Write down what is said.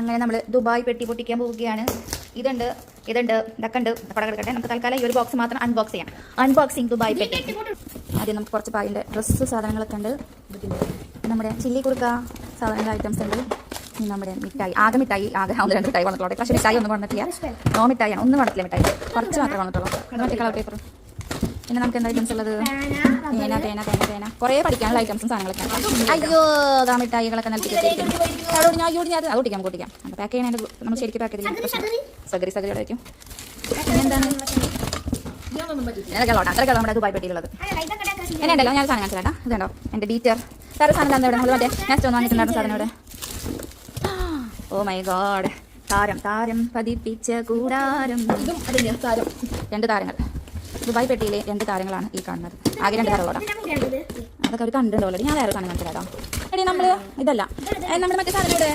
അങ്ങനെ നമ്മൾ ദുബായ് പെട്ടി പൊട്ടിക്കാൻ പോവുകയാണ്. ഇതുണ്ട്, ഇതൊക്കെ ഉണ്ട്. കിടക്കട്ടെ. നമുക്ക് തൽക്കാലം ഈ ഒരു ബോക്സ് മാത്രം അൺബോക്സ് ചെയ്യാം. അൺബോക്സിങ് ദുബായ് പെട്ടി. ആദ്യം നമുക്ക് കുറച്ച് പായിൻ്റെ ഡ്രസ്സ് സാധനങ്ങളൊക്കെ ഉണ്ട്. നമ്മുടെ ചില്ലി കുറുക്ക സാധനങ്ങൾ ഐറ്റംസ് ഉണ്ട്. നമ്മുടെ മിഠായി, ആകെ 1-2 മിഠായി വന്നിട്ടുള്ളൂ. പക്ഷേ മിഠായി ഒന്നും വന്നിട്ടില്ല. നോ മിഠായിയാണ്, ഒന്നും വന്നിട്ടില്ല. മിഠായി കുറച്ച് മാത്രമേ വന്നിട്ടുള്ളൂ. മറ്റേ കളർ പേപ്പർ. പിന്നെ നമുക്ക് എന്താ ഐറ്റംസ് ഉള്ളത്? പേന കുറേ പഠിക്കാനുള്ള ഐറ്റംസും സാധനങ്ങളൊക്കെ. അയ്യോ, അതാ മിഠായികളൊക്കെ നൽകി അത് ഒട്ടിക്കാം. പാക്ക് ചെയ്യണേ നമ്മൾ ശരിക്കും പാക്ക് ചെയ്ത് സഗരിയുടെ വയ്ക്കും. പിന്നെന്താണ് അത്രയ്ക്കുള്ള നമ്മുടെ ദുബായ് പെട്ടിയുള്ളത്. എന്നെ ഉണ്ടല്ലോ, ഞാൻ സാധനം കാണിച്ചാ. ഇതുണ്ടോ എൻ്റെ ഡീറ്റർ വേറെ സാധനം എന്താ ഇവിടെ? നമ്മൾ മറ്റേ നെക്സ്റ്റ് ഒന്ന് വാങ്ങിയിട്ടുണ്ടായിരുന്നു സാധനം ഇവിടെ. ഓ മൈ ഗോഡ്, താരം പതിപ്പിച്ച കൂടാരം. 2 താരങ്ങൾ. ദുബായ് പെട്ടിയിലെ 2 താരങ്ങളാണ് ഈ കാണുന്നത്. ആകെ 2 താരങ്ങളോടാ. അതൊക്കെ അവർ കണ്ടിട്ടുണ്ടോ? ഞാൻ വേറെ സാധനം കാണിച്ചു തരാം. എടി നമ്മൾ ഇതല്ല, നമ്മുടെ മറ്റേ സാധനം ഇവിടെ